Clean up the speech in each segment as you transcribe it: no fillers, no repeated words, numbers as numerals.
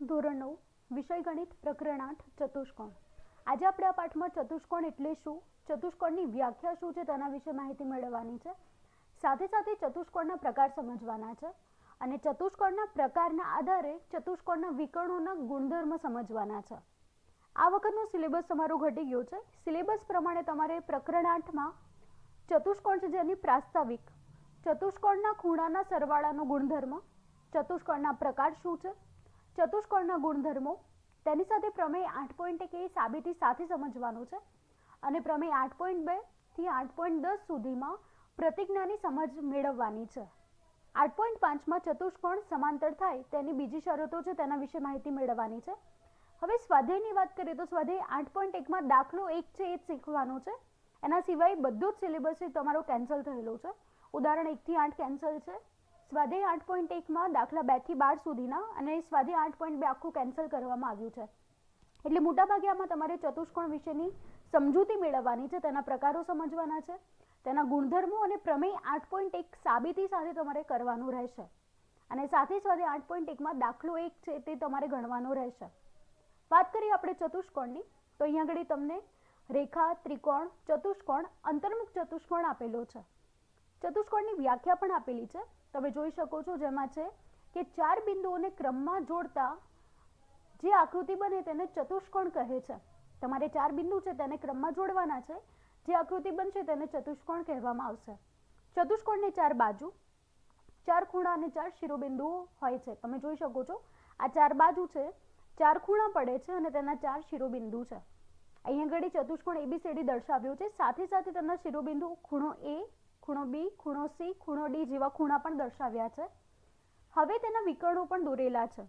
ધોરણ 9 વિષય ગણિત પ્રકરણ 8 ચતુષ્કોણ। આજે આપણે આ પાઠમાં ચતુષ્કોણ એટલે શું, ચતુષ્કોણની વ્યાખ્યા શું છે તેના વિશે માહિતી મેળવવાની છે। સાથે સાથે ચતુષ્કોણના પ્રકાર સમજવાના છે અને ચતુષ્કોણના પ્રકારના આધારે ચતુષ્કોણના વિકર્ણોના ગુણધર્મ સમજવાના છે। આ વખતનો સિલેબસ તમારો ઘટી ગયો છે। સિલેબસ પ્રમાણે તમારે પ્રકરણ 8માં ચતુષ્કોણ છે જેની પ્રાસ્તાવિક, ચતુષ્કોણના ખૂણાના સરવાળાનો ગુણધર્મ, ચતુષ્કોણના પ્રકાર શું છે, ચતુષ્કોણના ગુણધર્મો, તેની સાથે પ્રમેય 8.1 એ સાબિતી સાથે સમજવાનું છે અને પ્રમેય 8.2 થી 8.10 સુધીમાં પ્રતિજ્ઞાની સમજ મેળવવાની છે। 8.5માં ચતુષ્કોણ સમાંતર થાય તેની બીજી શરતો છે તેના વિશે માહિતી મેળવવાની છે। હવે સ્વાધ્યાયની વાત કરીએ તો સ્વાધ્યાય 8.1માં દાખલો 1 છે એ જ શીખવાનો છે। એના સિવાય બધું જ સિલેબસ તમારો કેન્સલ થયેલો છે। ઉદાહરણ 1 થી 8 કેન્સલ છે, સ્વાધ્યાય 8.1માં દાખલા 2 થી 12 સુધીના અને સ્વાધ્યાય 8.2 આખું કેન્સલ કરવામાં આવ્યું છે। એટલે મોટાભાગે આમાં તમારે ચતુષ્કોણ વિશેની સમજૂતી મેળવવાની છે, તેના પ્રકારો સમજવાના છે, તેના ગુણધર્મો અને પ્રમેય 8.1 સાબિતી સાથે તમારે કરવાનું રહેશે અને સાથે સ્વાધ્યાય 8.1માં દાખલો 1 છે તે તમારે ગણવાનો રહેશે। વાત કરીએ આપણે ચતુષ્કોણની તો અહીંયા આગળ તમને રેખા, ત્રિકોણ, ચતુષ્કોણ, અંતર્મુખ ચતુષ્કોણ આપેલો છે। ચતુષ્કોણની વ્યાખ્યા પણ આપેલી છે, તમે જોઈ શકો છો, જેમાં છે કે ચાર બિંદુઓને ક્રમમાં જોડતા જે આકૃતિ બને તેને ચતુષ્કોણ કહે છે। તમારે ચાર બિંદુ છે તેને ક્રમમાં જોડવાના છે, જે આકૃતિ બનશે તેને ચતુષ્કોણ કહેવામાં આવશે। ચતુષ્કોણની ચાર બાજુ, ચાર ખૂણા અને ચાર શિરોબિંદુઓ હોય છે। તમે જોઈ શકો છો આ ચાર બાજુ છે, ચાર ખૂણા પડે છે અને તેના ચાર શિરોબિંદુ છે। અહીંયા આગળ ચતુષ્કોણ ABCD દર્શાવ્યો છે, સાથે સાથે તેના શિરોબિંદુ ખૂણો A, ખૂણો B, ખૂણો C, ખૂણો D જેવા ખૂણા પણ દર્શાવ્યા છે। હવે તેના વિકર્ણો પણ દોરેલા છે।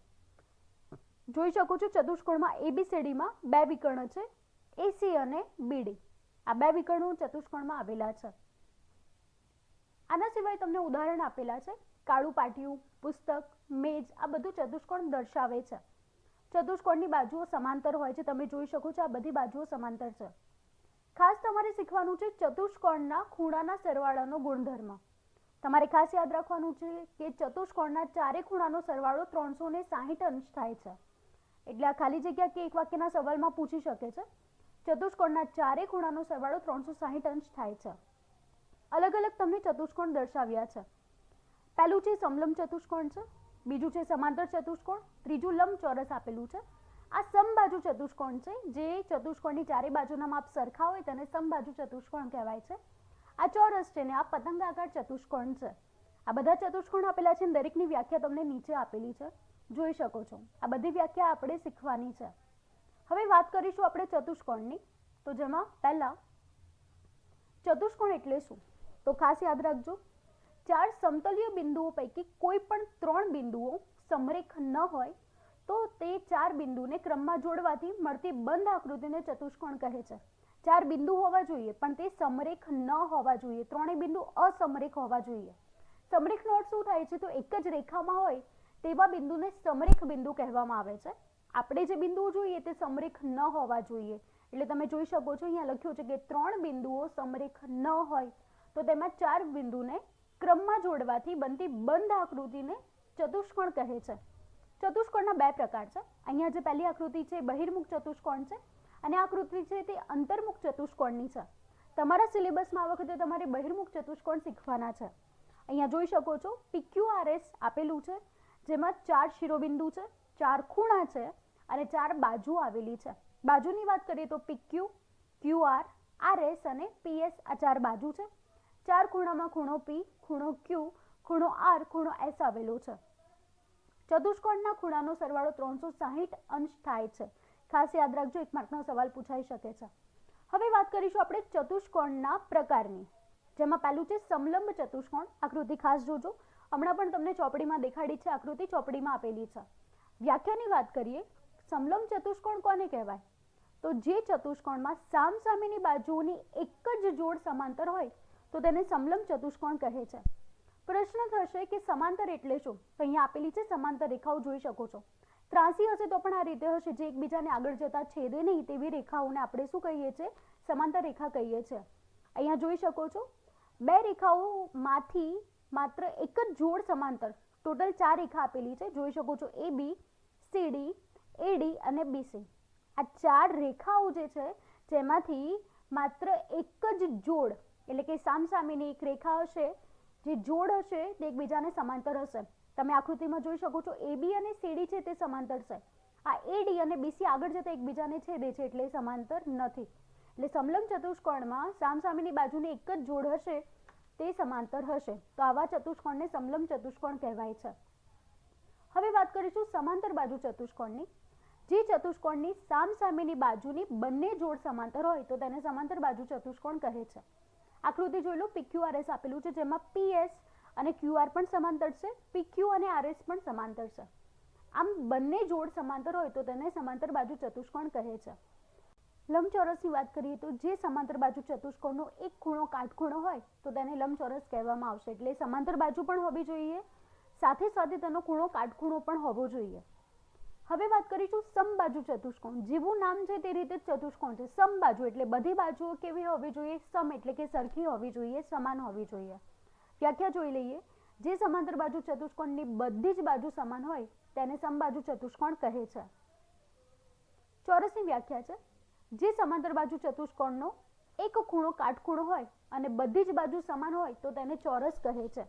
જોઈ શકો છો ચતુષ્કોણમાં ABCDમાં બે વિકર્ણ છે, AC અને BD। આ બે વિકર્ણો ચતુષ્કોણમાં આવેલા છે। આના સિવાય તમને ઉદાહરણ આપેલા છે, કાળું પાટિયું, પુસ્તક, મેજ, આ બધું ચતુષ્કોણ દર્શાવે છે। ચતુષ્કોણની બાજુઓ સમાંતર હોય છે, તમે જોઈ શકો છો આ બધી બાજુઓ સમાંતર છે। ખાસ તમારે શીખવાનું છે ચતુષ્કોણના ખૂણાના સરવાળાનો ગુણધર્મ। તમારે ખાસ યાદ રાખવાનું છે કે ચતુષ્કોણના ચારે ખૂણાનો સરવાળો 360 અંશ થાય છે। એટલે આ ખાલી જગ્યા કે એક વાક્યના સવાલમાં પૂછી શકે છે। ચતુષ્કોણના ચારે ખૂણાનો સરવાળો 360 અંશ થાય છે। અલગ અલગ તમને ચતુષ્કોણ દર્શાવ્યા છે। પહેલું છે સમલંબ ચતુષ્કોણ છે, બીજું છે સમાંતર ચતુષ્કોણ, ત્રીજું લંબચોરસ આપેલું છે। આ સમબાજુ ચતુષ્કોણ છે, જે ચતુષ્કોણની ચારે બાજુના માપ સરખા હોય તેને સમબાજુ ચતુષ્કોણ કહેવાય છે। આ ચોરસ છે ને આ પતંગાકાર ચતુષ્કોણ છે। આ બધા ચતુષ્કોણ આપેલા છે, દરેકની વ્યાખ્યા તમને નીચે આપેલી છે, જોઈ શકો છો। આ બધી વ્યાખ્યા આપણે શીખવાની છે। હવે વાત કરીશું આપણે ચતુષ્કોણની, તો જેમાં પહેલા ચતુષ્કોણ એટલે શું, તો ખાસ યાદ રાખજો, ચાર સમતલીય બિંદુઓ પૈકી કોઈ પણ ત્રણ બિંદુઓ સમરેખ ન હોય તો તે ચાર બિંદુને ક્રમમાં જોડવાથી મળતી બંધ આકૃતિને ચતુષ્કોણ કહે છે। ચાર બિંદુ હોવા જોઈએ પણ તે સમરેખ ન હોવા જોઈએ, ત્રણેય બિંદુ અસમરેખ હોવા જોઈએ। સમરેખનો અર્થ શું થાય છે, તો એક જ રેખામાં હોય તેવા બિંદુને સમરેખ બિંદુ કહેવામાં આવે છે। આપણે જે બિંદુઓ જોઈએ તે સમરેખ ન હોવા જોઈએ, એટલે તમે જોઈ શકો છો અહીંયા લખ્યું છે કે ત્રણ બિંદુઓ સમરેખ ન હોય તો તેમાં ચાર બિંદુને ક્રમમાં જોડવાથી બનતી બંધ આકૃતિને ચતુષ્કોણ કહે છે। ચતુષ્કોણના બે પ્રકાર છે। અહીંયા જે પહેલી આકૃતિ છે બહિર્મુખ ચતુષ્કોણ છે અને આકૃતિ છે તે અંતર્મુખ ચતુષ્કોણની છે। તમારા સિલેબસમાં આ વખતે તમારે બહિર્મુખ ચતુષ્કોણ શીખવાના છે। અહીંયા જોઈ શકો છો PQRS આપેલું છે, જેમાં ચાર શિરોબિંદુ છે, ચાર ખૂણા છે અને ચાર બાજુ આવેલી છે। બાજુની વાત કરીએ તો PQ, QR, RS અને PS આ ચાર બાજુ છે। ચાર ખૂણામાં ખૂણો P, ખૂણો Q, ખૂણો R, ખૂણો S આવેલો છે। ચતુષ્કોણના ખૂણાનો સરવાળો 360 અંશ થાય છે। ખાસ યાદ રાખજો, એક માર્કનો સવાલ પૂછાઈ શકે છે। હવે વાત કરીશું આપણે ચતુષ્કોણના પ્રકારની, જેમાં પહેલું છે સમલંબ ચતુષ્કોણ। આકૃતિ ખાસ જોજો, હમણાં પણ તમને ચોપડીમાં દેખાડી છે, આકૃતિ ચોપડીમાં આપેલી છે। વ્યાખ્યાની વાત કરીએ, સમલંબ ચતુષ્કોણ કોને કહેવાય, તો જે ચતુષ્કોણમાં સામસામેની બાજુઓની એક જ જોડ સમાંતર હોય તો તેને સમલંબ ચતુષ્કોણ કહે છે। પ્રશ્ન થશે કે સમાંતર એટલે શું, તો અહીંયા આપેલી છે સમાંતર રેખાઓ જોઈ શકો છો। ત્રાસી હશે તો પણ આ રીતે હશે, જે એકબીજાને આગળ જતા છેદે નહીં તેવી રેખાઓને આપણે શું કહીએ છીએ, સમાંતર રેખા કહીએ છીએ। અહીંયા જોઈ શકો છો બે રેખાઓમાંથી માત્ર એક જ જોડ સમાંતર, ટોટલ ચાર રેખા આપેલી છે, જોઈ શકો છો AB, સીડી, એડી અને બીસી, આ 4 રેખાઓ જે છે જેમાંથી માત્ર એક જ જોડ એટલે કે સામસામેની એક રેખા હશે, જે જોડ હશે તે એકબીજાને સમાંતર હશે. તમે આકૃતિમાં જોઈ શકો છો એબી અને સીડી છે તે સમાંતર છે. આ એડી અને બીસી આગળ જતા એકબીજાને છેદે છે એટલે સમાંતર નથી. એટલે સમલંબ ચતુષ્કોણમાં સામસામેની બાજુની એક જ જોડ હશે તે સમાંતર હશે. તો આવા ચતુષ્કોણને સમલંબ ચતુષ્કોણ કહેવાય છે. હવે વાત કરીશું સમાંતર બાજુ ચતુષ્કોણની. જે ચતુષ્કોણની સામસામેની બાજુની બંને જોડ સમાંતર હોય તો તેને સમાંતર બાજુ ચતુષ્કોણ કહે છે. આકૃતિ જોઈ લો, PQRS આપેલું છે જેમાં PS અને QR પણ સમાંતર છે, PQ અને RS પણ સમાંતર છે. આમ બંને જોડ સમાંતર હોય તો તેને સમાંતર બાજુ ચતુષ્કોણ કહે છે. લંબચોરસની વાત કરીએ તો જે સમાંતર બાજુ ચતુષ્કોણનો એક ખૂણો કાટખૂણો હોય તો તેને લંબચોરસ કહેવામાં આવશે. એટલે સમાંતર બાજુ પણ હોવી જોઈએ, સાથે સાથે તેનો ખૂણો કાટખૂણો પણ હોવો જોઈએ. હવે વાત કરીશું સમબાજુ ચતુષ્કોણ. જેવું નામ છે તે રીતે ચતુષ્કોણ છે. સમબાજુ એટલે બધી બાજુઓ કેવી હોવી જોઈએ? સમ એટલે કે સરખી હોવી જોઈએ, સમાન હોવી જોઈએ. વ્યાખ્યા જોઈ લઈએ. જે સમાંતર બાજુ ચતુષ્કોણની બધી જ બાજુ સમાન હોય તેને સમબાજુ ચતુષ્કોણ કહે છે. ચોરસની વ્યાખ્યા છે. જે સમાંતર બાજુ ચતુષ્કોણનો એક ખૂણો કાટખૂણો હોય અને બધી જ બાજુ સમાન હોય તો તેને ચોરસ કહે છે.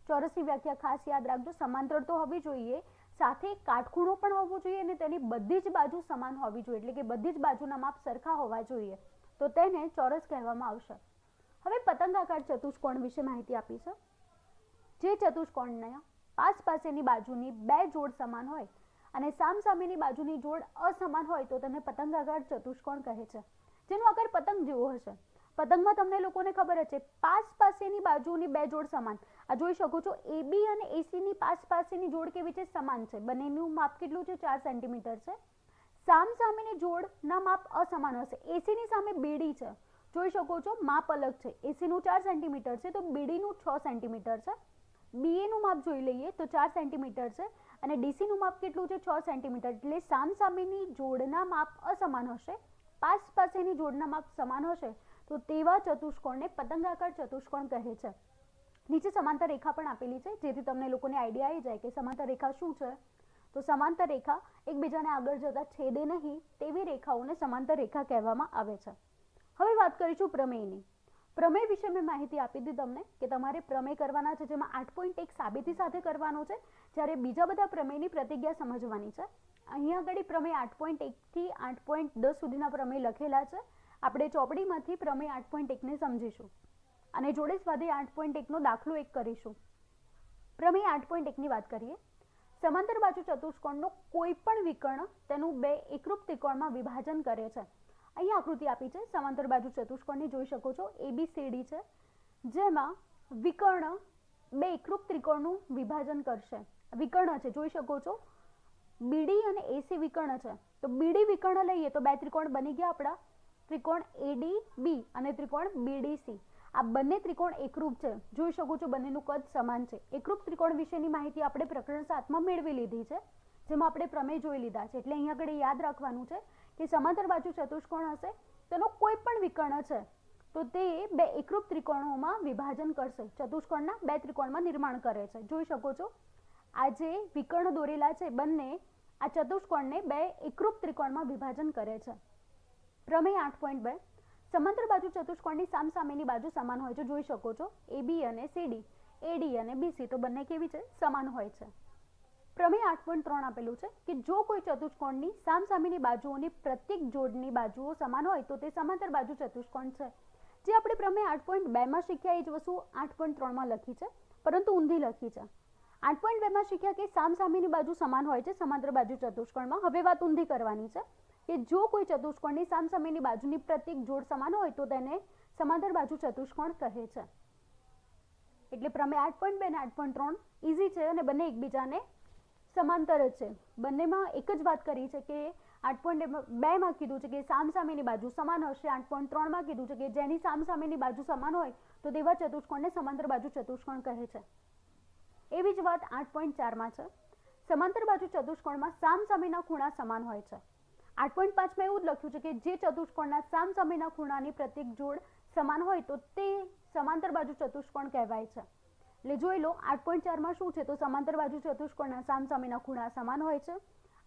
ચોરસની વ્યાખ્યા ખાસ યાદ રાખજો. સમાંતર તો હોવી જોઈએ, સાથે કાટખૂણો પણ હોવો જોઈએ અને તેની બધી જ બાજુ સમાન હોવી જોઈએ, એટલે કે બધી જ બાજુના માપ સરખા હોવા જોઈએ, તો તેને ચોરસ કહેવામાં આવશે. હવે પતંગાકાર ચતુષ્કોણ વિશે માહિતી આપી છે. જે ચતુષ્કોણના પાસેની બાજુની બે જોડ સમાન હોય અને સામસામેની બાજુની જોડ અસમાન હોય તો તેને પતંગાકાર ચતુષ્કોણ કહે છે. જેનો આકાર પતંગ જેવો હશે. પતંગમાં તમને લોકોને ખબર જ છે, પાસેની બાજુની બે જોડ સમાન. આ જોઈ શકો છો AB અને AC ની પાસેની જોડ કેવી છે? સમાન છે. બંનેનું માપ કેટલું છે? 4 સેન્ટીમીટર છે. સામસામેની જોડના માપ અસમાન હશે. AC ની સામે BD છે, જોઈ શકો છો માપ અલગ છે. AC નું 4 સેન્ટીમીટર છે તો BD નું 6 સેન્ટીમીટર છે. BA નું માપ જોઈ લઈએ તો 4 સેન્ટીમીટર છે અને DC નું માપ કેટલું છે? 6 સેન્ટીમીટર. એટલે સામસામેની જોડના માપ અસમાન હશે, પાસેની જોડના માપ સમાન હશે તો તેવા ચતુષ્કોણને પતંગાકાર ચતુષ્કોણ કહે છે. નીચે સમાંતર રેખા પણ આપેલી છે જેથી તમને લોકોને આઈડિયા આવી જાય કે સમાંતર રેખા શું છે. તો સમાંતર રેખા એકબીજાને આગળ જતા છેદે નહીં તેવી રેખાઓને સમાંતર રેખા કહેવામાં આવે છે. હવે વાત કરીશું પ્રમેયની. પ્રમેય વિશે મેં માહિતી આપી દીધી તમને કે તમારે પ્રમેય કરવાના છે, જેમાં 8.1 સાબિતી સાથે કરવાનો છે, જ્યારે બીજા બધા પ્રમેયની પ્રતિજ્ઞા સમજવાની છે. અહીંયા આગળ પ્રમેય 8.1 થી 8.10 સુધીના પ્રમેય લખેલા છે. આપણે ચોપડીમાંથી પ્રમેય 8.1 ને સમજીશું અને જોડે સ્વાધ્યાય 8.1 નો દાખલો 1 કરીશું. પ્રમેય 8.1 ની વાત કરીએ. સમાંતર બાજુ ચતુષ્કોણનો કોઈ પણ વિકર્ણ તેનું બે એકરૂપ ત્રિકોણમાં વિભાજન કરે છે. અહીંયા આકૃતિ આપી છે સમાંતર બાજુ ચતુષ્કોણની, જોઈ શકો છો ABCD છે, જેમાં વિકર્ણ બે એકરૂપ ત્રિકોણનું વિભાજન કરશે. વિકર્ણ છે, જોઈ શકો છો BD અને AC વિકર્ણ છે. તો BD વિકર્ણ લઈએ તો બે ત્રિકોણ બની ગયા આપણા, ત્રિકોણ ADB અને ત્રિકોણ BDC. આ બંને ત્રિકોણ એકરૂપ છે, જોઈ શકો છો બંનેનું કદ સમાન છે. એકરૂપ ત્રિકોણ વિશેની માહિતી આપણે પ્રકરણ 7 માં મેળવી લીધી છે, જેમાં આપણે પ્રમેય જોઈ લીધા છે. એટલે અહીંયા આગળ યાદ રાખવાનું છે કે સમાંતર બાજુ ચતુષ્કોણ હશે તેનો કોઈ પણ વિકર્ણ છે તો તે બે એકરૂપ ત્રિકોણોમાં વિભાજન કરશે, ચતુષ્કોણના બે ત્રિકોણમાં નિર્માણ કરે છે. જોઈ શકો છો આ જે વિકર્ણ દોરેલા છે બંને આ ચતુષ્કોણને બે એકરૂપ ત્રિકોણમાં વિભાજન કરે છે. પ્રમેય 8.2 સમાંતર બાજુ ચતુષ્કોણની સામસામેની બાજુ સમાન હોય છે. જોઈ શકો છો AB અને CD, AD અને BC તો બંને કેવી છે? સમાન હોય છે. પ્રમેય 8.3 આપેલું છે કે જો કોઈ ચતુષ્કોણની સામસામેની બાજુઓની પ્રત્યેક જોડની બાજુઓ સમાન હોય તો તે સમાંતર બાજુ ચતુષ્કોણ છે. જે આપણે પ્રમેય 8.2 માં શીખ્યા એ જ વસ્તુ 8.3 માં લખી છે, પરંતુ ઊંધી લખી છે. 8.2 માં શીખ્યા કે સામસામેની બાજુ સમાન હોય છે સમાંતર બાજુ ચતુષ્કોણમાં. હવે વાત ઊંધી કરવાની છે કે જો કોઈ ચતુષ્કોણની સામસામેની બાજુની પ્રત્યેક જોડ સમાન હોય તો તેને સમાંતર બાજુ ચતુષ્કોણ કહે છે. એટલે પ્રમેય 8.2 અને 8.3 ઈઝી છે અને બંને એકબીજાને સમાંતર જ છે. બંનેમાં એક જ વાત કરી છે કે 8.2 માં કીધું છે કે સામસામેની બાજુ સમાન હશે, 8.3 માં કીધું છે કે જેની સામસામેની બાજુ સમાન હોય તો તેવા ચતુષ્કોણને સમાંતર બાજુ ચતુષ્કોણ કહે છે. એવી જ વાત 8.4 માં છે. સમાંતર બાજુ ચતુષ્કોણમાં સામસામેના ખૂણા સમાન હોય છે. 8.5 માં એવું જ લખ્યું છે કે જે ચતુષ્કોણના સામસામેના ખૂણાની પ્રત્યેક જોડ સમાન હોય તો તે સમાંતર બાજુ ચતુષ્કોણ કહેવાય છે. એટલે જોઈ લો 8.4 માં શું છે તો સમાંતર બાજુ ચતુષ્કોણના સામસામેના ખૂણા સમાન હોય છે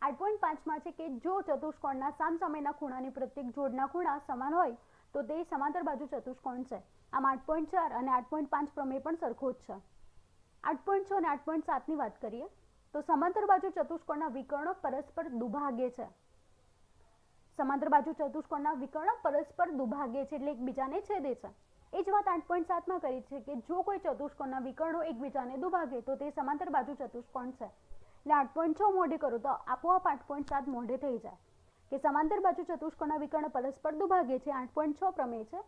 8.5માં છે કે જો ચતુષ્કોણના સામસામેના ખૂણાની પ્રત્યેક જોડના ખૂણા સમાન હોય તો તે સમાંતર બાજુ ચતુષ્કોણ છે. આમ 8.4 અને 8.5 પ્રમેય પણ સરખો જ છે. 8.6 અને 8.7ની વાત કરીએ તો સમાંતર બાજુ ચતુષ્કોણના વિકર્ણો પરસ્પર દુભાગે છે. સમાંતર બાજુ ચતુષ્કોણના વિકર્ણો પરસ્પર દુભાગે છે એટલે એકબીજાને છેદે છે. એ જ વાત 8.7માં કરી છે કે જો કોઈ ચતુષ્કોણના વિકર્ણો એકબીજાને દુભાગે તો તે સમાંતર બાજુ ચતુષ્કોણ છે. એટલે 8.6 મોઢે કરો તો આપોઆપ 8.7 મોઢે થઈ જાય કે સમાંતર બાજુ ચતુષ્કોણના વિકર્ણો પરસ્પર દુભાગે છે. 8.6 પ્રમેય છે.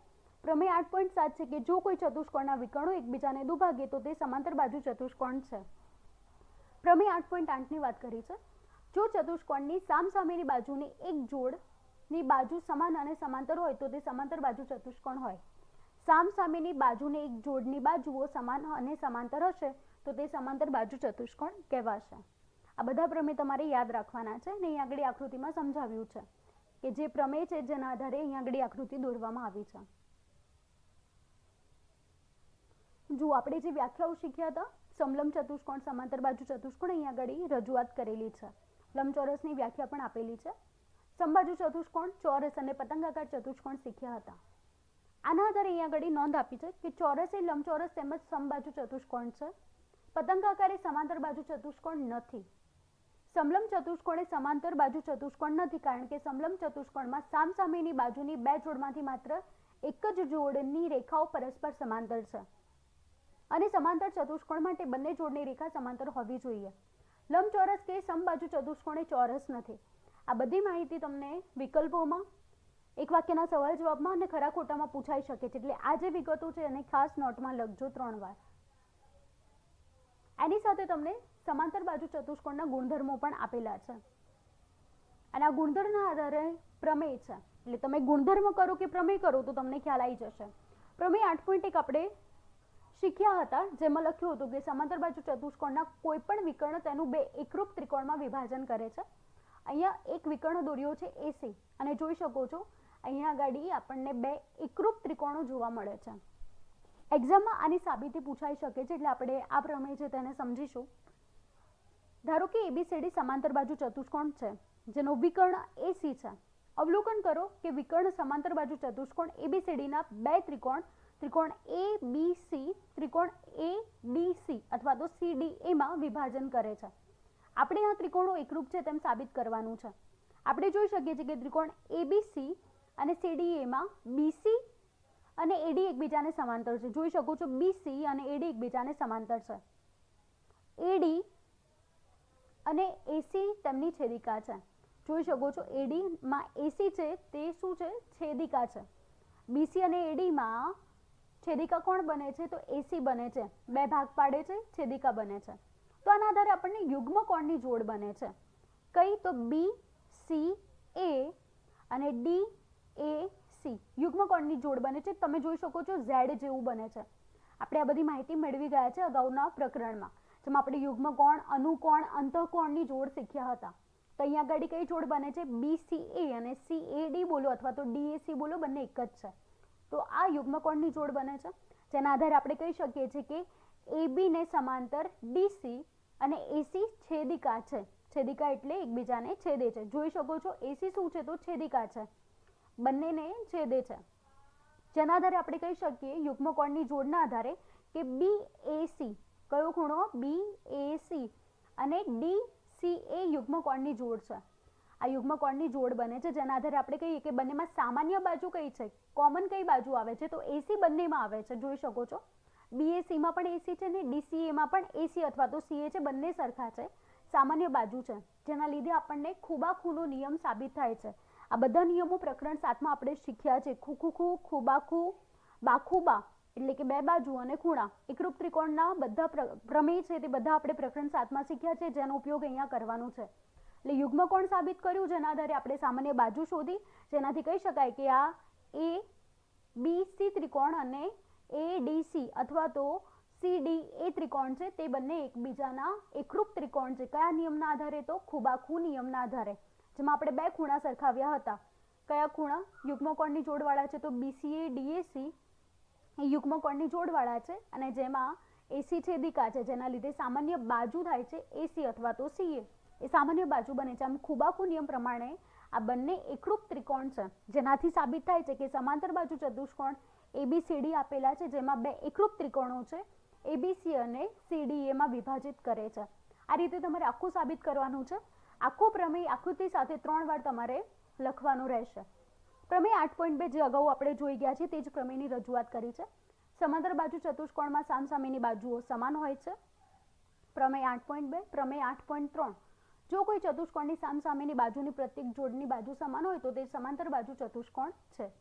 પ્રમેય 8.7 છે કે જો કોઈ ચતુષ્કોણના વિકર્ણો એકબીજાને દુભાગે તો તે સમાંતર બાજુ ચતુષ્કોણ છે. પ્રમેય 8.8ની વાત કરી છે. જો ચતુષ્કોણની સામસામેની બાજુની એક જોડની બાજુ સમાન અને સમાંતર હોય તો તે સમાંતર બાજુ ચતુષ્કોણ હોય. સામસામેની બાજુની એક જોડની બાજુઓ સમાન અને સમાંતર હશે તો તે સમાંતર બાજુ ચતુષ્કોણ કહેવાશે. આ બધા પ્રમેય તમારે યાદ રાખવાના છે અને અહીં આગળ આકૃતિમાં સમજાવ્યું છે કે જે પ્રમેય છે જેના આધારે અહીં આગળ આકૃતિ દોરવામાં આવી છે. જો આપણે જે વ્યાખ્યાઓ શીખ્યા હતા સમલંબ ચતુષ્કોણ, સમાંતર બાજુ ચતુષ્કોણ અહીં આગળ રજૂઆત કરેલી છે. લંબચોરસની વ્યાખ્યા પણ આપેલી છે. સમબાજુ ચતુષ્કોણ, ચોરસ અને પતંગાકાર ચતુષ્કોણ શીખ્યા હતા. આના આધારે અહીં આગળ નોંધ આપી છે કે ચોરસ એ લંબચોરસ તેમજ સમબાજુ ચતુષ્કોણ છે. પતંગાકાર એ સમાંતર બાજુ ચતુષ્કોણ નથી. સમલંબ ચતુષ્કોણ એ સમાંતર બાજુ ચતુષ્કોણ નથી કારણ કે સમલંબ ચતુષ્કોણમાં સામસામેની બાજુની બે જોડમાંથી માત્ર એક જ જોડની રેખાઓ પરસ્પર સમાંતર છે અને સમાંતર ચતુષ્કોણ માટે બંને જોડની રેખા સમાંતર હોવી જોઈએ. લંબચોરસ કે સમબાજુ ચતુષ્કોણ એ ચોરસ નથી. આ બધી માહિતી તમને વિકલ્પોમાં, એક વાક્યના સવાલ જવાબમાં અને ખરા ખોટામાં પૂછાઈ શકે છે. એટલે આ જે વિગતો છે એને ખાસ નોટમાં લખજો 3 વાર. એની સાથે તમને સમાંતર બાજુ ચતુષ્કોણના ગુણધર્મો પણ આપેલા છે અને આ ગુણધર્મના આધારે પ્રમેય છે. એટલે તમે ગુણધર્મ કરો કે પ્રમેય કરો તો તમને ખ્યાલ આવી જશે. પ્રમેય 8.1 આપણે શીખ્યા હતા જેમાં લખ્યું હતું કે સમાંતર બાજુ ચતુષ્કોણના કોઈ પણ વિકર્ણ તેનું બે એકરૂપ ત્રિકોણમાં વિભાજન કરે છે. અહીંયા એક વિકર્ણ દોર્યો છે AC અને જોઈ શકો છો અહીંયા આગળ આપણને બે એકરૂપ ત્રિકોણો જોવા મળે છે. એક્ઝામમાં આની સાબિતી પૂછાઈ શકે છે એટલે આપણે આ પ્રમેય છે તેને સમજીશું. ધારો કે ABCD સમાંતર બાજુ ચતુષ્કોણ છે જેનો વિકર્ણ AC છે. અવલોકન કરો કે વિકર્ણ સમાંતર બાજુ ચતુષ્કોણ ABCDના બે ત્રિકોણ ABC, ત્રિકોણ ADC અથવા તો CDA માં વિભાજન કરે છે. આપણે આ ત્રિકોણો એકરૂપ છે તેમ સાબિત કરવાનું છે. આપણે જોઈ શકીએ છીએ કે ત્રિકોણ ABC અને CDA માં BC અને AD એકબીજાને સમાંતર છે. જોઈ શકો છો BC અને AD એકબીજાને સમાંતર છે. AD અને AC તેમની છેદિકા છે. જોઈ શકો છો AD માં AC છે તે શું છે? છેદિકા છે. BC અને AD માં છેદિકા કોણ બને છે? તો AC બને છે. બે ભાગ પાડે છે, છેદિકા બને છે. તો આના આધારે આપણને યુગ્મ કોણની જોડ બને છે. કઈ? તો BCA અને DAC યુગ્મ કોણની જોડ બને છે. તમે જોઈ શકો છો Z જેવું બને છે. આપણે આ બધી માહિતી મેળવી ગયા છે અગાઉના પ્રકરણમાં જેમાં આપણે યુગ્મ કોણ, અનુકોણ, અંતઃકોણની જોડ શીખ્યા હતા. તો અહીંયા આગળ કઈ જોડ બને છે? BCA અને CAD બોલો અથવા તો DAC બોલો બંને એક જ છે. તો આ યુગ્મ કોણની જોડ બને છે જેના આધારે આપણે કહી શકીએ છીએ કે AB ને સમાંતર DC અને AC છેદિકા છે. છેદિકા એટલે એકબીજાને છેદે છે. જોઈ શકો છો AC શું છે? તો છેદિકા છે. બંનેને છેદે છે. જેના આધારે આપણે કહી શકીએ યુગ્મ કોણની જોડના આધારે કે BAC કયો ખૂણો? BAC અને DCA યુગ્મ કોણની જોડ છે. આ યુગ્મ કોણની જોડ બને છે જેના આધારે આપણે કહીએ કે બંનેમાં સામાન્ય બાજુ કઈ છે? કોમન કઈ બાજુ આવે છે? તો AC બંનેમાં આવે છે. જોઈ શકો છો BAC માં પણ AC છે ને DCA માં પણ AC અથવા તો CA છે. બંને સરખા છે. સામાન્ય બાજુ છે જેના લીધે આપણને ખૂબાખૂનો નિયમ સાબિત થાય છે. આ બધા નિયમો પ્રકરણ 7માં આપણે શીખ્યા છે. ખૂખુખુ, ખૂબાખુ, બાખુબા એટલે કે બે બાજુ અને ખૂણા એકરૂપ ત્રિકોણના બધા પ્રમેય છે તે બધા આપણે પ્રકરણ 7માં શીખ્યા છે જેનો ઉપયોગ અહીંયા કરવાનો છે. એટલે યુગ્મ કોણ સાબિત કર્યું જેના આધારે આપણે સામાન્ય બાજુ શોધી જેનાથી કહી શકાય કે આ ABC ત્રિકોણ અને ADC અથવા તો CDA ત્રિકોણ છે તે બંને એકબીજાના એકરૂપ ત્રિકોણ છે. કયા નિયમના આધારે? તો ખૂબાખૂ નિયમના આધારે. જેમાં આપણે બે ખૂણા સરખાવ્યા હતા. કયા ખૂણા? યુગ્મ કોણની જોડવાળા છે તો BCA DAC એ યુગ્મ કોણની જોડવાળા છે અને જેમાં AC છેદિકા છે જેના લીધે સામાન્ય બાજુ થાય છે AC અથવા તો CA. એ સામાન્ય બાજુ બને છે. આમ ખુબાખુ નિયમ પ્રમાણે આ બંને એકરૂપ ત્રિકોણ છે, જેનાથી સાબિત થાય છે કે સમાંતર બાજુ ચતુષ્કોણ ABCD આપેલા છે, જેમાં બે એકરૂપ ત્રિકોણો છે ABC અને CDA માં વિભાજિત કરે છે. આ રીતે તમારે આખું સાબિત કરવાનું છે. આખો પ્રમેય આકૃતિ સાથે 3 વાર તમારે લખવાનું રહેશે. પ્રમેય 8.2 જે અગાઉ આપણે જોઈ ગયા છે તે જ પ્રમેયની રજૂઆત કરી છે. સમાંતર બાજુ ચતુષ્કોણમાં સામસામેની બાજુઓ સમાન હોય છે. પ્રમેય 8.2. પ્રમેય 8.3 જો કોઈ ચતુષ્કોણની સામસામેની બાજુની પ્રત્યેક જોડની બાજુ સમાન હોય તો તે સમાંતર બાજુ ચતુષ્કોણ છે.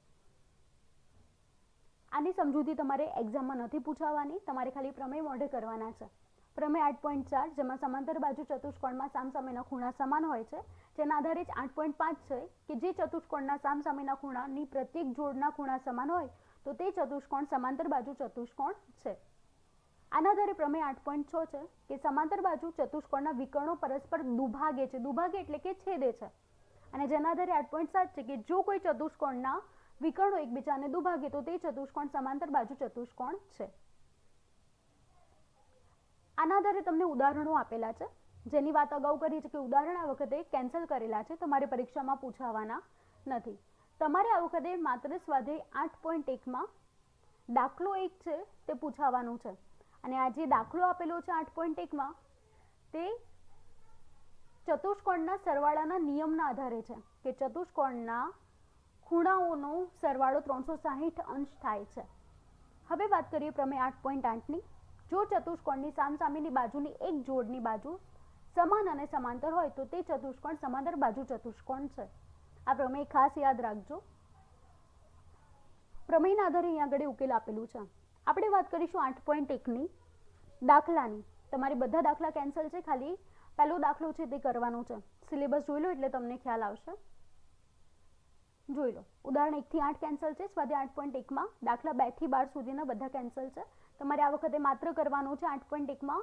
આની સમજૂતી તમારે એક્ઝામમાં નથી પૂછાવાની, તમારે ખાલી પ્રમેય મોઢે કરવાના છે. પ્રમેય 8.4 જેમાં સમાંતર બાજુ ચતુષ્કોણમાં સામસામેના ખૂણા સમાન હોય છે, જેના આધારે જ 8.5 છે કે જે ચતુષ્કોણના સામસામેના ખૂણાની પ્રત્યેક જોડના ખૂણા સમાન હોય તો તે ચતુષ્કોણ સમાંતર બાજુ ચતુષ્કોણ છે. આના આધારે પ્રમેય 8.6 છે કે સમાંતર બાજુ ચતુષ્કોણના વિકર્ણો પરસ્પર દુભાગે છે. દુભાગે એટલે કે છેદે છે. અને જેના આધારે 8.7 છે કે જો કોઈ ચતુષ્કોણના વિકર્ણો એકબીજાને દુભાગે તો તે ચતુષ્કોણ સમાંતર બાજુ ચતુષ્કોણ છે. આના આધારે તમને ઉદાહરણો આપેલા છે, જેની વાત અગાઉ કરી છે કે ઉદાહરણ આ વખતે કેન્સલ કરેલા છે, તમારે પરીક્ષામાં પૂછાવાના નથી. તમારે આ વખતે માત્ર સ્વાધ્યાય 8.1 માં દાખલો 1 છે તે પૂછાવાનું છે. અને આ જે દાખલો આપેલો છે 8.1 માં તે ચતુષ્કોણના સરવાળાના નિયમના આધારે છે કે ચતુષ્કોણના ખૂણાઓનો સરવાળો 360 અંશ થાય છે. હવે વાત કરીએ પ્રમેય 8.8 ની. જો ચતુષ્કોણની સામસામેની બાજુની એક જોડની બાજુ સમાન અને સમાંતર હોય તો તે ચતુષ્કોણ સમાંતર બાજુ ચતુષ્કોણ છે. આ પ્રમેય ખાસ યાદ રાખજો. પ્રમેયના આધારે અહીંયા આગળ ઉકેલ આપેલું છે. આપણે વાત કરીશું 8.1 ની દાખલાની. તમારે બધા દાખલા કેન્સલ છે, ખાલી પહેલો દાખલો છે તે કરવાનો છે. સિલેબસ જોઈ લો એટલે તમને ખ્યાલ આવશે. જોઈ લો, ઉદાહરણ 1 થી 8 કેન્સલ છે. સ્વાધ્યાય 8.1 માં દાખલા 2 થી 12 સુધીના બધા કેન્સલ છે. તમારે આ વખતે માત્ર કરવાનું છે 8.1 માં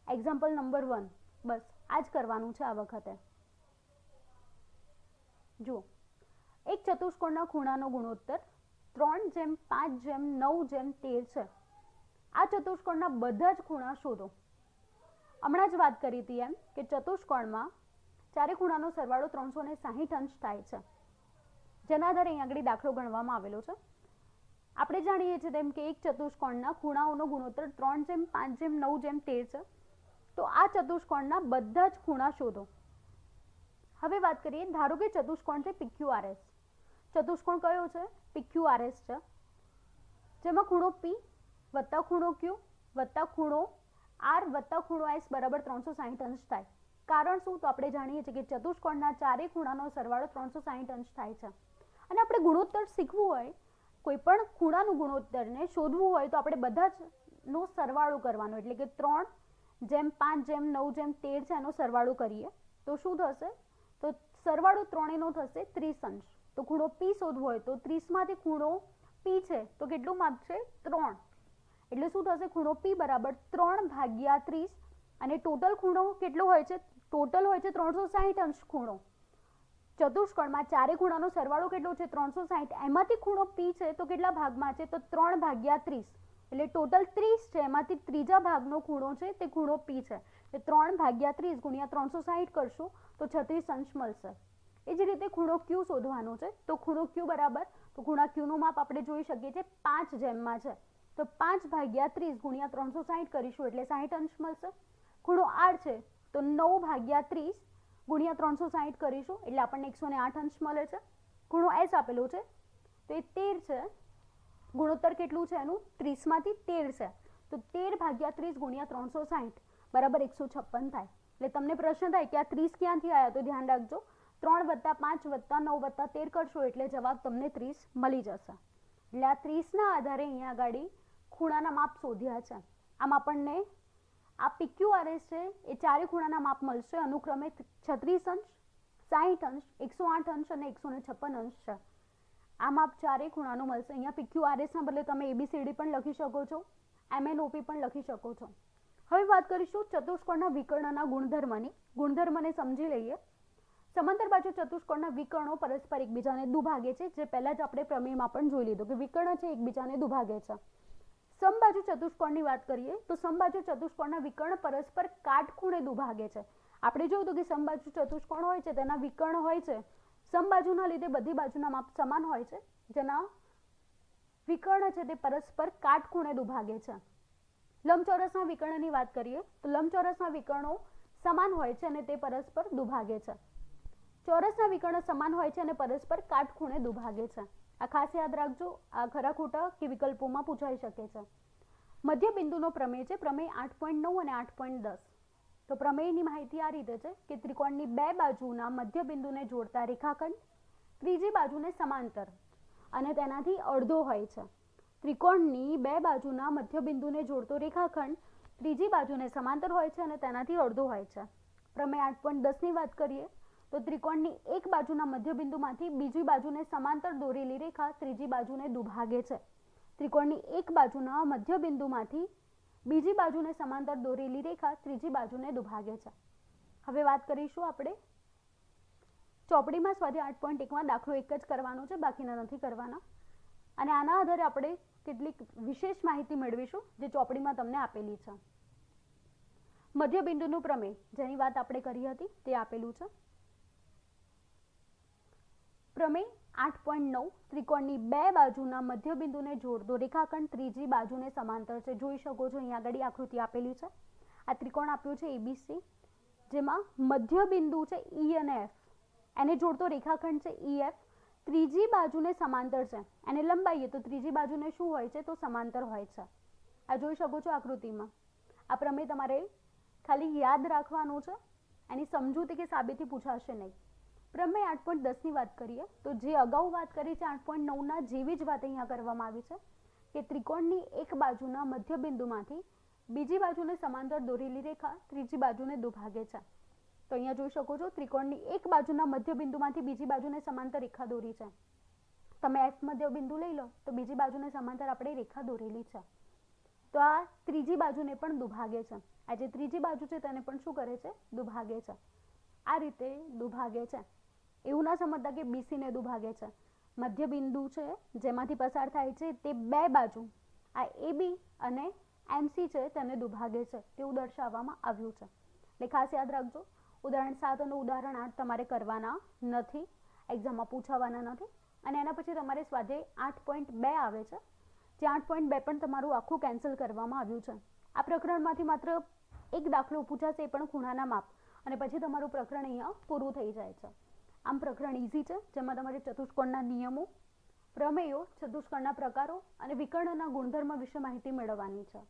એક્ઝામ્પલ નંબર 1, બસ આ જ કરવાનું છે આ વખતે. જુઓ, એક ચતુષ્કોણના ખૂણાનો ગુણોત્તર 3:5:9:13 છે. આ ચતુષ્કોણના બધા જ ખૂણા શોધો. હમણાં જ વાત કરી હતી એમ કે ચતુષ્કોણમાં ચારે ખૂણાનો સરવાળો 360 અંશ થાય છે, જેના આધારે અહીં આગળ દાખલો ગણવામાં આવેલો છે. આપણે જાણીએ છીએ તેમ કે એક ચતુષ્કોણના ખૂણાઓનો ગુણોત્તર 3:5:9:13 છે. તો આ ચતુષ્કોણના બધા જ ખૂણા શોધો. હવે વાત કરીએ, ધારો કે ચતુષ્કોણ છે PQRS. ચતુષ્કોણ કયો છે? PQRS છે, જેમાં ખૂણો P વત્તા ખૂણો Q વત્તા ખૂણો R વત્તા ખૂણો S બરાબર 360 અંશ થાય. કારણ શું? તો આપણે જાણીએ છીએ કે ચતુષ્કોણના ચારે ખૂણાનો સરવાળો 360 અંશ થાય છે. અને આપણે ગુણોત્તર શીખવું હોય, કોઈ પણ ખૂણાનું ગુણોત્તરને શોધવું હોય તો આપણે બધા જ નો સરવાળો કરવાનો, એટલે કે 3:5:9:13 છે એનો સરવાળો કરીએ તો શું થશે? તો સરવાળો ત્રણેયનો થશે 30 અંશ. તો ખૂણો P શોધવો હોય તો 30 માંથી ખૂણો P છે તો કેટલું માપ છે? 3. એટલે શું થશે? ખૂણો P બરાબર 3/30. અને ટોટલ ખૂણો કેટલો હોય છે? ટોટલ હોય છે 360 અંશ ખૂણો. ચતુષ્કોણમાં ચારે ખૂણાનો સરવાળો કેટલો છે? 360. એમાંથી ખૂણો P છે તો કેટલા ભાગમાં છે? તો 3/30. એટલે ટોટલ 30 છે, એમાંથી ત્રીજા ભાગનો ખૂણો છે તે ખૂણો P છે. એટલે 3/30 ગુણ્યા 360 કરશું તો 36 અંશ મળશે. એ જ રીતે ખૂણો Q શોધવાનો છે. તો ખૂણો Q બરાબર, તો ખૂણા Q નું માપ આપણે જોઈ શકીએ છીએ 5 છે. તો 5/30 ગુણ્યા 360 કરીશું એટલે 60 અંશ મળશે. ખૂણો R છે તો 9/30 ગુણ્યા 360 કરીશું એટલે આપણને 108 અંશ મળે છે. ખૂણો S આપેલો છે તો એ 13 છે. ગુણોત્તર કેટલું છે એનું? 30 માંથી 13 છે. તો 13/30 ગુણ્યા 360 બરાબર 156 થાય. એટલે તમને પ્રશ્ન થાય કે આ 30 ક્યાંથી આવ્યા? તો ધ્યાન રાખજો, 3 + 5 + 9 + 13 કરશો એટલે જવાબ તમને 30 મળી જશે. એટલે આ 30ના આધારે અહીંયા આગળ ખૂણાના માપ શોધ્યા છે. આમ આપણને આ PQRS છે એ ચારે ખૂણાના માપ મળશે, અનુક્રમે 36 અંશ, 60 અંશ, 108 અંશ અને 156 અંશ છે. આ માપ ચારે ખૂણાનો મળશે. અહીંયા PQRS ના બદલે તમે ABCD પણ લખી શકો છો, MNOP પણ લખી શકો છો. હવે વાત કરીશું ચતુષ્કોણના વિકર્ણના ગુણધર્મની. ગુણધર્મને સમજી લઈએ. સમાંતર બાજુ ચતુષ્કોણના વિકર્ણો પરસ્પર એકબીજાને દુભાગે છે, જે પહેલા જ આપણે પ્રમેયમાં પણ જોઈ લીધું કે વિકર્ણ છે એકબીજાને દુભાગે છે. સમબાજુ ચતુષ્કોણની વાત કરીએ તો સમબાજુ ચતુષ્કોણના વિકર્ણ પરસ્પર કાટખૂણે દુભાગે છે. આપણે જોયું હતું કે સમબાજુ ચતુષ્કોણ હોય છે તેના વિકર્ણ હોય છે સમબાજુના લીધે બધી બાજુના માપ સમાન હોય છે, જેના વિકર્ણ છે તે પરસ્પર કાટખૂણે દુભાગે છે. લંબચોરસના વિકર્ણની વાત કરીએ તો લંબચોરસના વિકર્ણો સમાન હોય છે અને તે પરસ્પર દુભાગે છે. ચોરસના વિકર્ણ સમાન હોય છે અને પરસ્પર કાટખૂણે દુભાગે છે. આ ખાસ યાદ રાખજો, આ ખરા ખોટા કે વિકલ્પોમાં પૂછાઈ શકે છે. મધ્ય બિંદુનો પ્રમેય છે, પ્રમેય 8.9 અને 8.10. તો પ્રમેયની માહિતી આ રીતે છે કે ત્રિકોણની બે બાજુના મધ્ય બિંદુને જોડતા રેખાખંડ ત્રીજી બાજુને સમાંતર અને તેનાથી અડધો હોય છે. ત્રિકોણની બે બાજુના મધ્ય બિંદુને જોડતો રેખાખંડ ત્રીજી બાજુને સમાંતર હોય છે અને તેનાથી અડધો હોય છે. પ્રમેય 8.10 ની વાત કરીએ તો ત્રિકોણની એક બાજુના મધ્ય બિંદુમાંથી બીજી બાજુને સમાંતર દોરેલી રેખા ત્રીજી બાજુને દુભાગે છે. ત્રિકોણની એક બાજુના મધ્ય બિંદુમાંથી બીજી બાજુને સમાંતર દોરેલી રેખા ત્રીજી બાજુને દુભાગે છે. હવે વાત કરીશું આપણે ચોપડીમાં સ્વાધ્યાય 8.1માં દાખલો એક જ કરવાનો છે, બાકીના નથી કરવાના. અને આના આધારે આપણે કેટલીક વિશેષ માહિતી મેળવીશું જે ચોપડીમાં તમને આપેલી છે. મધ્ય બિંદુનું પ્રમેય જેની વાત આપણે કરી હતી તે આપેલું છે. પ્રમેય 8.9 ત્રિકોણની બે બાજુના મધ્ય બિંદુને જોડતો રેખાખંડ ત્રીજી બાજુને સમાંતર છે. જોઈ શકો છો અહીંયા આગળ આકૃતિ આપેલી છે. આ ત્રિકોણ આપ્યું છે ABC, જેમાં મધ્ય બિંદુ છે E અને F, એને જોડતો રેખાખંડ છે EF ત્રીજી બાજુને સમાંતર છે. એને લંબાઈએ તો ત્રીજી બાજુને શું હોય છે તો સમાંતર હોય છે. આ જોઈ શકો છો આકૃતિમાં. આ પ્રમેય તમારે ખાલી યાદ રાખવાનું છે, એની સમજૂતી કે સાબિતી પૂછાશે નહીં. પ્રમેય 8.10 ની વાત કરીએ તો જે અગાઉ વાત કરી છે 8.9 ના જેવી જ વાત અહીંયા કરવામાં આવી છે કે ત્રિકોણની એક બાજુના મધ્ય બિંદુમાંથી બીજી બાજુને સમાંતર દોરેલી રેખા ત્રીજી બાજુને દુભાગે છે. તો અહીંયા જોઈ શકો છો ત્રિકોણની એક બાજુના મધ્ય બિંદુમાંથી બીજી બાજુને સમાંતર રેખા દોરી છે. તમે F મધ્ય બિંદુ લઈ લો તો બીજી બાજુને સમાંતર આપણે રેખા દોરેલી છે. તો આ ત્રીજી બાજુને પણ દુભાગે છે. આ જે ત્રીજી બાજુ છે તેને પણ શું કરે છે દુભાગે છે. આ રીતે દુભાગે છે. એવું ના સમજતા કે BC ને દુભાગે છે. મધ્ય બિંદુ છે જેમાંથી પસાર થાય છે તે બે બાજુ આ AB અને MC છે તેને દુભાગે છે તેવું દર્શાવવામાં આવ્યું છે. એટલે ખાસ યાદ રાખજો, ઉદાહરણ 7 અને ઉદાહરણ 8 તમારે કરવાના નથી, એક્ઝામમાં પૂછાવાના નથી. અને એના પછી તમારે સ્વાધ્યાય 8.2 આવે છે, જે 8.2 પણ તમારું આખું કેન્સલ કરવામાં આવ્યું છે. આ પ્રકરણમાંથી માત્ર એક દાખલો પૂછાશે, એ પણ ખૂણાના માપ, અને પછી તમારું પ્રકરણ અહીંયા પૂરું થઈ જાય છે. આમ પ્રકરણ ઇઝી છે, જેમાં તમારે ચતુષ્કોણના નિયમો, પ્રમેયો, ચતુષ્કોણના પ્રકારો અને વિકર્ણના ગુણધર્મ વિશે માહિતી મેળવવાની છે.